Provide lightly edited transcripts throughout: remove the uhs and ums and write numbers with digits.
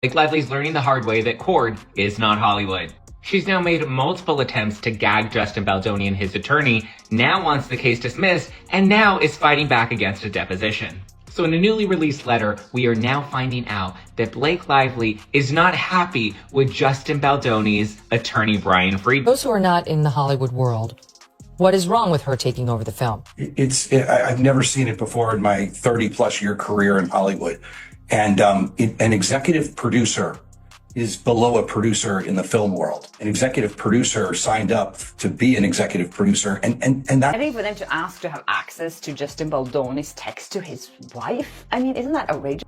Blake Lively's learning the hard way that Cord is not Hollywood. She's now made multiple attempts to gag Justin Baldoni and his attorney, now wants the case dismissed, and now is fighting back against a deposition. So in a newly released letter, we are now finding out that Blake Lively is not happy with Justin Baldoni's attorney, Brian Friedman. Those who are not in the Hollywood world, what is wrong with her taking over the film? I've never seen it before in my 30-plus year career in Hollywood. And an executive producer is below a producer in the film world. An executive producer signed up to be an executive producer, and that... I think for them to ask to have access to Justin Baldoni's text to his wife, I mean, isn't that outrageous?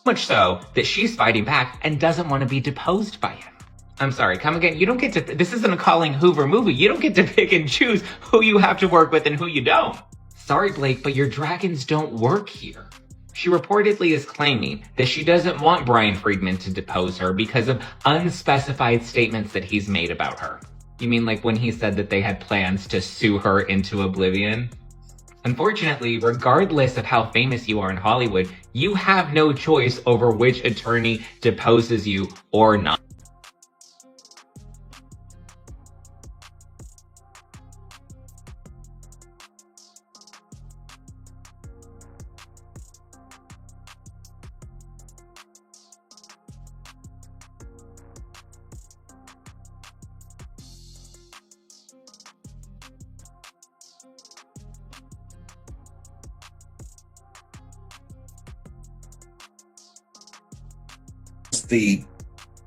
Much so that she's fighting back and doesn't want to be deposed by him. I'm sorry, come again. You don't get to, this isn't a Colleen Hoover movie. You don't get to pick and choose who you have to work with and who you don't. Sorry, Blake, but your dragons don't work here. She reportedly is claiming that she doesn't want Brian Friedman to depose her because of unspecified statements that he's made about her. You mean like when he said that they had plans to sue her into oblivion? Unfortunately, regardless of how famous you are in Hollywood, you have no choice over which attorney deposes you or not. The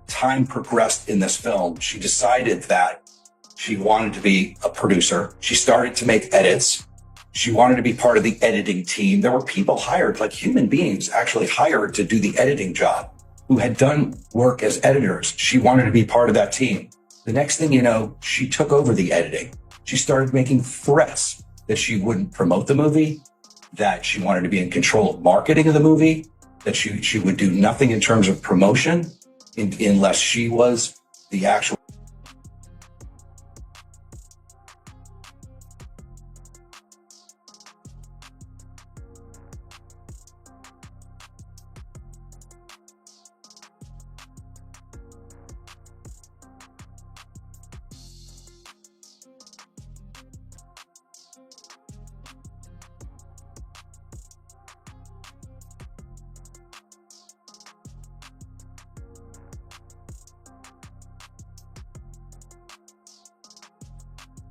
time progressed in this film, she decided that she wanted to be a producer. She started to make edits. She wanted to be part of the editing team. There were people hired, like human beings actually hired to do the editing job, who had done work as editors. She wanted to be part of that team. The next thing you know, she took over the editing. She started making threats that she wouldn't promote the movie, that she wanted to be in control of marketing of the movie, that she would do nothing in terms of promotion unless she was the actual.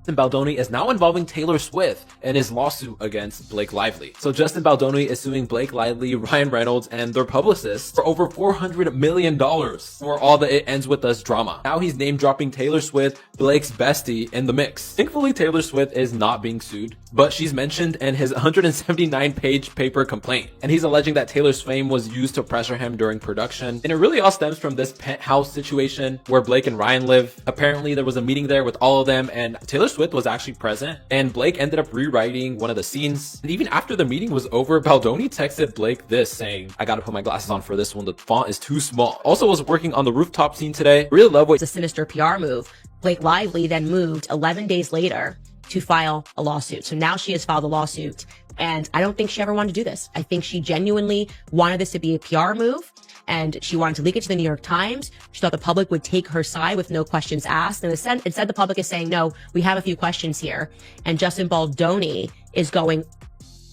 Justin Baldoni is now involving Taylor Swift in his lawsuit against Blake Lively. So Justin Baldoni is suing Blake Lively, Ryan Reynolds, and their publicists for over $400 million for all the It Ends With Us drama. Now he's name dropping Taylor Swift, Blake's bestie, in the mix. Thankfully, Taylor Swift is not being sued, but she's mentioned in his 179-page paper complaint. And he's alleging that Taylor's fame was used to pressure him during production. And it really all stems from this penthouse situation where Blake and Ryan live. Apparently, there was a meeting there with all of them, and Taylor Swift was actually present, and Blake ended up rewriting one of the scenes. And even after the meeting was over, Baldoni texted Blake this, saying, "I gotta put my glasses on for this one, the font is too small." Also was working on the rooftop scene today. Really love what— It's a sinister PR move. Blake Lively then moved 11 days later to file a lawsuit. So now she has filed a lawsuit, and I don't think she ever wanted to do this. I think she genuinely wanted this to be a PR move, and she wanted to leak it to the New York Times. She thought the public would take her side with no questions asked. And instead the public is saying, no, we have a few questions here. And Justin Baldoni is going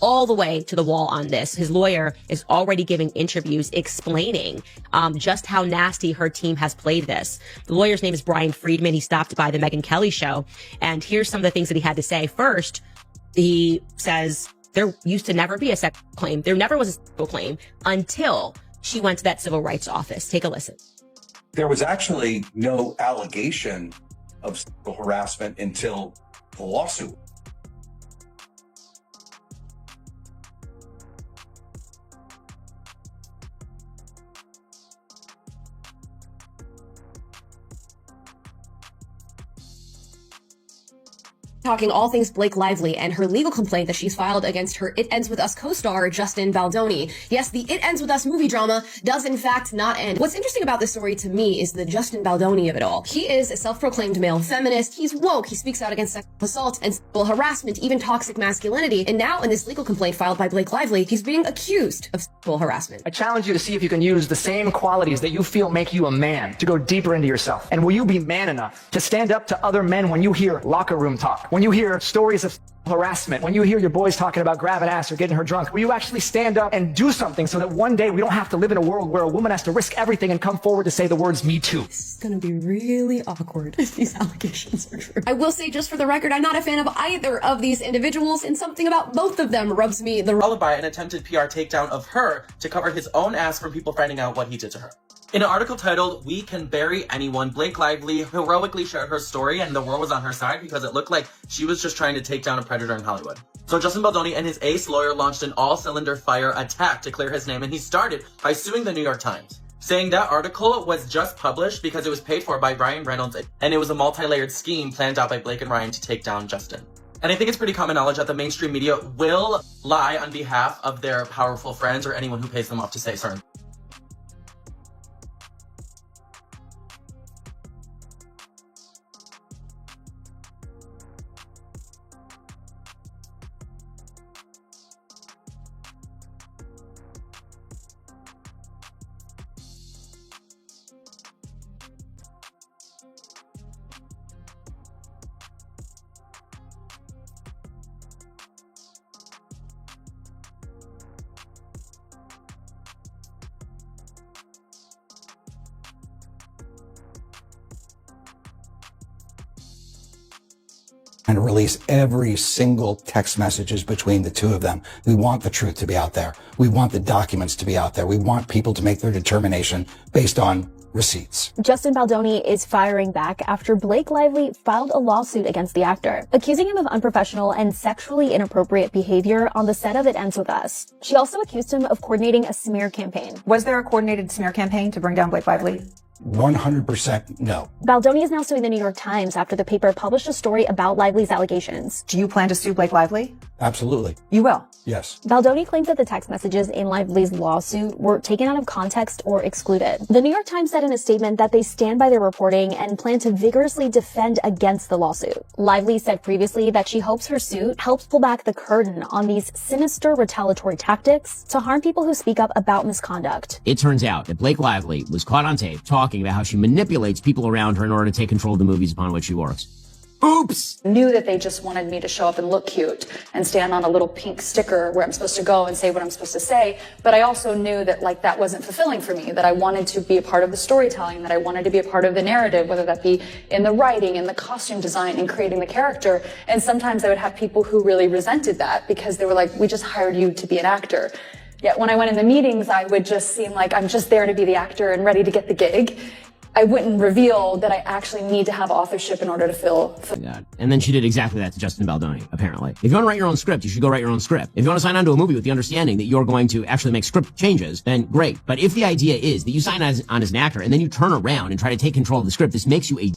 all the way to the wall on this. His lawyer is already giving interviews explaining just how nasty her team has played this. The lawyer's name is Brian Friedman. He stopped by the Megyn Kelly show. And here's some of the things that he had to say. First, he says there used to never be a sexual claim. There never was a sexual claim until she went to that civil rights office. Take a listen. There was actually no allegation of sexual harassment until the lawsuit. Talking all things Blake Lively and her legal complaint that she's filed against her It Ends With Us co-star Justin Baldoni. Yes, the It Ends With Us movie drama does in fact not end. What's interesting about this story to me is the Justin Baldoni of it all. He is a self-proclaimed male feminist. He's woke. He speaks out against sexual assault and sexual harassment, even toxic masculinity. And now in this legal complaint filed by Blake Lively, he's being accused of sexual harassment. I challenge you to see if you can use the same qualities that you feel make you a man to go deeper into yourself. And will you be man enough to stand up to other men when you hear locker room talk? When you hear stories of harassment, when you hear your boys talking about grabbing ass or getting her drunk, will you actually stand up and do something so that one day we don't have to live in a world where a woman has to risk everything and come forward to say the words "me too"? This is gonna be really awkward if these allegations are true. I will say, just for the record, I'm not a fan of either of these individuals, and something about both of them rubs me the wrong. Followed by an attempted PR takedown of her to cover his own ass from people finding out what he did to her. In an article titled, "We Can Bury Anyone," Blake Lively heroically shared her story, and the world was on her side because it looked like she was just trying to take down a predator in Hollywood. So Justin Baldoni and his ace lawyer launched an all-cylinder fire attack to clear his name, and he started by suing the New York Times, saying that article was just published because it was paid for by Ryan Reynolds, and it was a multi-layered scheme planned out by Blake and Ryan to take down Justin. And I think it's pretty common knowledge that the mainstream media will lie on behalf of their powerful friends or anyone who pays them off to say certain. And release every single text messages between the two of them. We want the truth to be out there. We want the documents to be out there. We want people to make their determination based on receipts. Justin Baldoni is firing back after Blake Lively filed a lawsuit against the actor, accusing him of unprofessional and sexually inappropriate behavior on the set of It Ends With Us. She also accused him of coordinating a smear campaign. Was there a coordinated smear campaign to bring down Blake Lively? 100% no. Baldoni is now suing the New York Times after the paper published a story about Lively's allegations. Do you plan to sue Blake Lively? Absolutely. You will? Yes. Baldoni claimed that the text messages in Lively's lawsuit were taken out of context or excluded. The New York Times said in a statement that they stand by their reporting and plan to vigorously defend against the lawsuit. Lively said previously that she hopes her suit helps pull back the curtain on these sinister retaliatory tactics to harm people who speak up about misconduct. It turns out that Blake Lively was caught on tape talking about how she manipulates people around her in order to take control of the movies upon which she works. Oops! Knew that they just wanted me to show up and look cute and stand on a little pink sticker where I'm supposed to go and say what I'm supposed to say. But I also knew that that wasn't fulfilling for me, that I wanted to be a part of the storytelling, that I wanted to be a part of the narrative, whether that be in the writing, in the costume design, in creating the character. And sometimes I would have people who really resented that because they were like, we just hired you to be an actor. Yet when I went in the meetings, I would just seem like I'm just there to be the actor and ready to get the gig. I wouldn't reveal that I actually need to have authorship in order to fill. And then she did exactly that to Justin Baldoni, apparently. If you want to write your own script, you should go write your own script. If you want to sign on to a movie with the understanding that you're going to actually make script changes, then great. But if the idea is that you sign on as an actor and then you turn around and try to take control of the script, this makes you a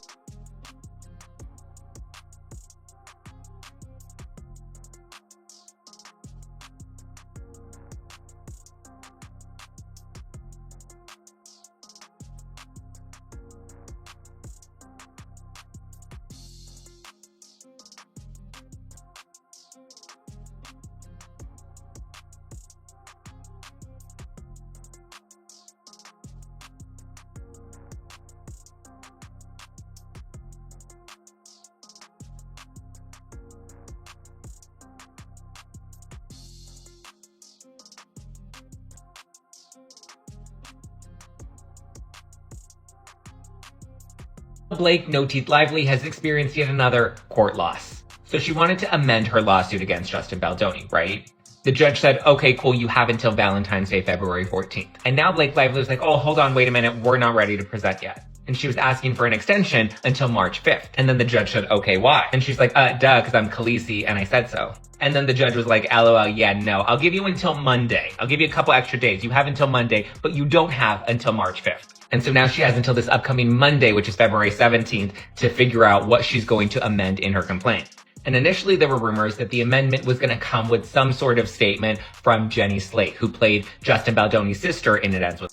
Blake No Teeth Lively has experienced yet another court loss. So she wanted to amend her lawsuit against Justin Baldoni, right? The judge said, okay, cool, you have until Valentine's Day, February 14th. And now Blake Lively was like, oh, hold on, wait a minute, we're not ready to present yet. And she was asking for an extension until March 5th. And then the judge said, okay, why? And she's like, duh, because I'm Khaleesi and I said so. And then the judge was like, LOL, yeah, no, I'll give you until Monday. I'll give you a couple extra days. You have until Monday, but you don't have until March 5th. And so now she has until this upcoming Monday, which is February 17th, to figure out what she's going to amend in her complaint. And initially there were rumors that the amendment was going to come with some sort of statement from Jenny Slate, who played Justin Baldoni's sister in It Ends With.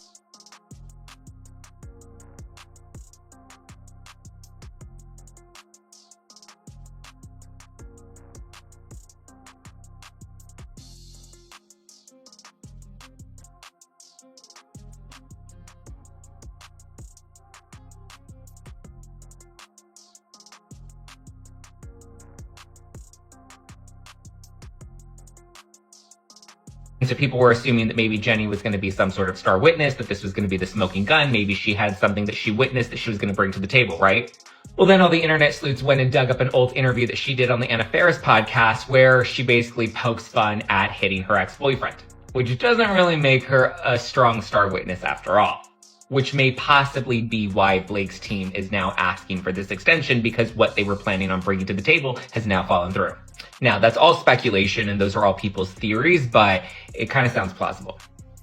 And so people were assuming that maybe Jenny was going to be some sort of star witness, that this was going to be the smoking gun. Maybe she had something that she witnessed that she was going to bring to the table, right? Well, then all the internet sleuths went and dug up an old interview that she did on the Anna Faris podcast where she basically pokes fun at hitting her ex-boyfriend, which doesn't really make her a strong star witness after all. Which may possibly be why Blake's team is now asking for this extension, because what they were planning on bringing to the table has now fallen through. Now, that's all speculation and those are all people's theories, but it kind of sounds plausible.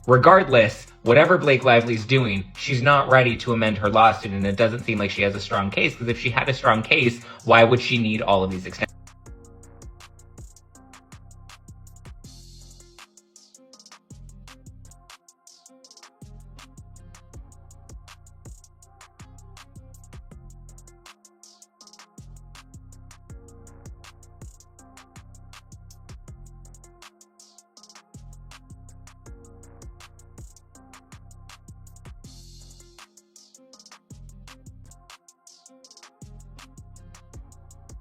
Regardless, whatever Blake Lively's doing, she's not ready to amend her lawsuit, and it doesn't seem like she has a strong case, because if she had a strong case, why would she need all of these extensions?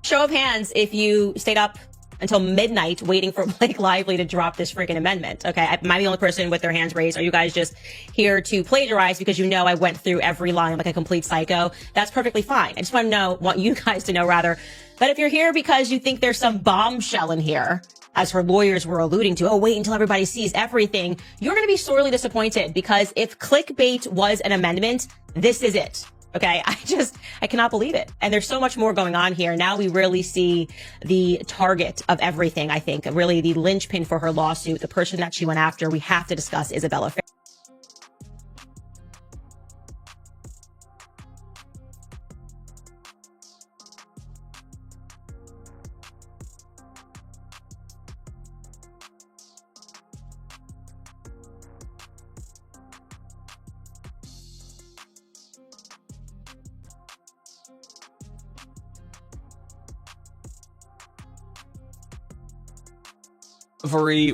Show of hands if you stayed up until midnight waiting for Blake Lively to drop this freaking amendment. Okay, am I the only person with their hands raised? Are you guys just here to plagiarize because you know I went through every line like a complete psycho? That's perfectly fine. I just want you guys to know rather, that if you're here because you think there's some bombshell in here, as her lawyers were alluding to, oh, wait until everybody sees everything, you're going to be sorely disappointed, because if clickbait was an amendment, this is it. Okay, I cannot believe it. And there's so much more going on here. Now we really see the target of everything, I think. Really the linchpin for her lawsuit, the person that she went after. We have to discuss Isabella Fair.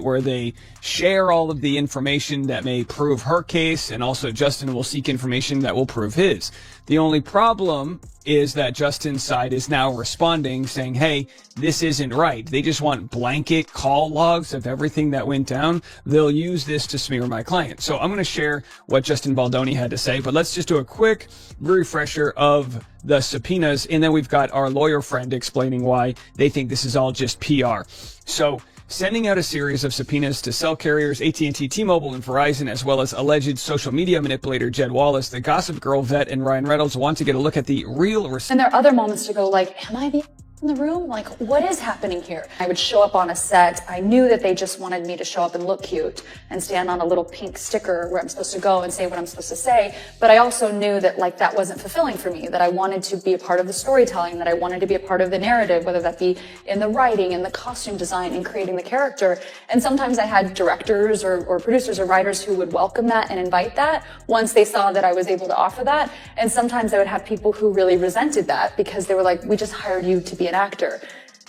Where they share all of the information that may prove her case, and also Justin will seek information that will prove his. The only problem is that Justin's side is now responding saying, hey, this isn't right. They just want blanket call logs of everything that went down. They'll use this to smear my client. So I'm going to share what Justin Baldoni had to say, but let's just do a quick refresher of the subpoenas, and then we've got our lawyer friend explaining why they think this is all just PR. So sending out a series of subpoenas to cell carriers AT&T, T-Mobile, and Verizon, as well as alleged social media manipulator Jed Wallace, the Gossip Girl vet, and Ryan Reynolds want to get a look at the real And there are other moments to go like, am I the in the room? Like, what is happening here? I would show up on a set. I knew that they just wanted me to show up and look cute and stand on a little pink sticker where I'm supposed to go and say what I'm supposed to say. But I also knew that like that wasn't fulfilling for me, that I wanted to be a part of the storytelling, that I wanted to be a part of the narrative, whether that be in the writing, in the costume design, in creating the character. And sometimes I had directors or producers or writers who would welcome that and invite that once they saw that I was able to offer that. And sometimes I would have people who really resented that because they were like, we just hired you to be an actor.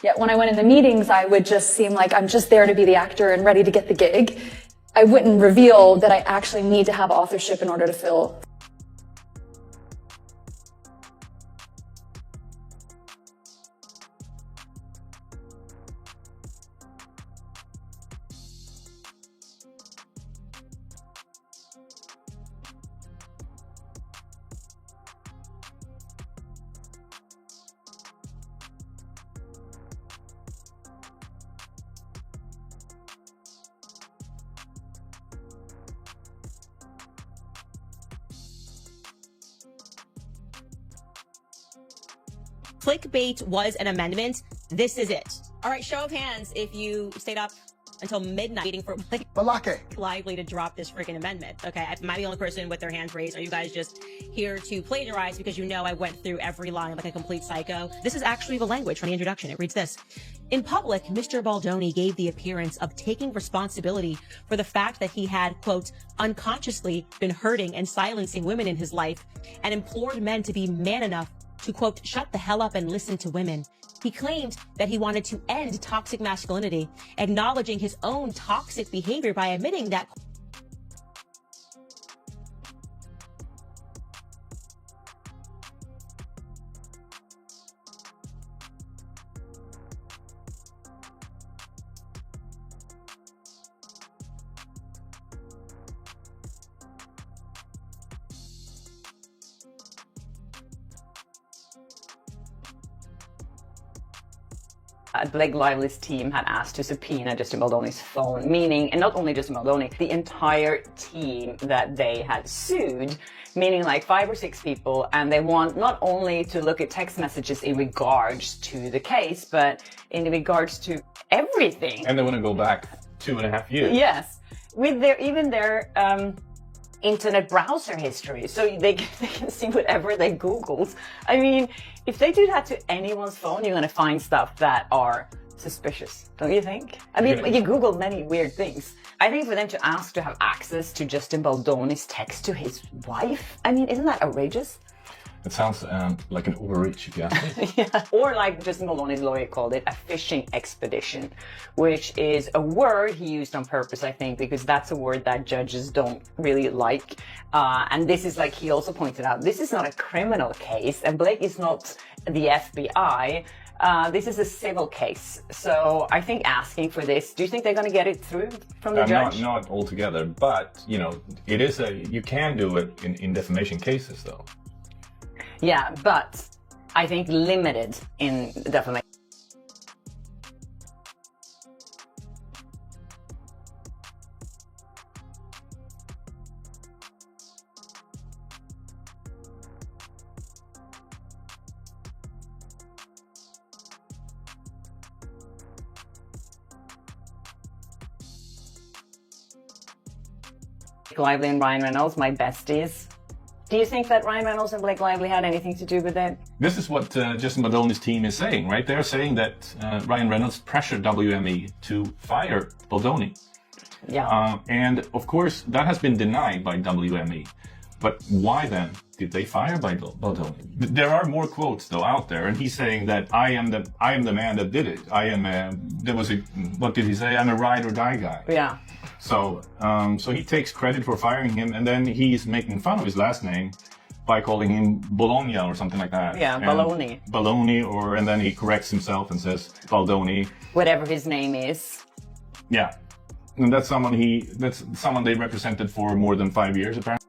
Yet when I went into meetings, I would just seem like I'm just there to be the actor and ready to get the gig. I wouldn't reveal that I actually need to have authorship in order to fill. clickbait was an amendment, this is it. All right, show of hands if you stayed up until midnight waiting for Blake Lively to drop this freaking amendment. Okay, am I the only person with their hands raised? Are you guys just here to plagiarize because you know I went through every line like a complete psycho? This is actually the language from the introduction. It reads this. In public, Mr. Baldoni gave the appearance of taking responsibility for the fact that he had, quote, unconsciously been hurting and silencing women in his life and implored men to be man enough to, quote, shut the hell up and listen to women. He claimed that he wanted to end toxic masculinity, acknowledging his own toxic behavior by admitting that Blake Lively's team had asked to subpoena Justin Baldoni's phone, meaning, and not only Justin Baldoni, the entire team that they had sued, meaning like 5 or 6 people, and they want not only to look at text messages in regards to the case, but in regards to everything. And they want to go back 2.5 years. Yes, with their internet browser history, so they can see whatever they Googled. I mean, if they do that to anyone's phone, you're going to find stuff that are suspicious, don't you think? I mean, you Google many weird things. I think for them to ask to have access to Justin Baldoni's text to his wife, I mean, isn't that outrageous? It sounds like an overreach, if you ask me. Yeah. Or like Justin Baldoni's lawyer called it, a fishing expedition, which is a word he used on purpose, I think, because that's a word that judges don't really like. And this is, like he also pointed out, this is not a criminal case, and Blake is not the FBI. This is a civil case. So I think asking for this, do you think they're going to get it through from the judge? Not altogether, but, you know, it is you can do it in defamation cases, though. Yeah, but I think limited in defamation. Lively and Ryan Reynolds, my besties. Do you think that Ryan Reynolds and Blake Lively had anything to do with it? This is what Justin Baldoni's team is saying, right? They're saying that Ryan Reynolds pressured WME to fire Baldoni. Yeah. And of course, that has been denied by WME. But why then did they fire Baldoni? There are more quotes though out there, and he's saying that I am the man that did it. What did he say? I'm a ride or die guy. Yeah. So he takes credit for firing him, and then he's making fun of his last name by calling him Bologna or something like that. Yeah, Baloney. Baloney, and then he corrects himself and says Baldoni. Whatever his name is. Yeah. And that's someone they represented for more than 5 years, apparently.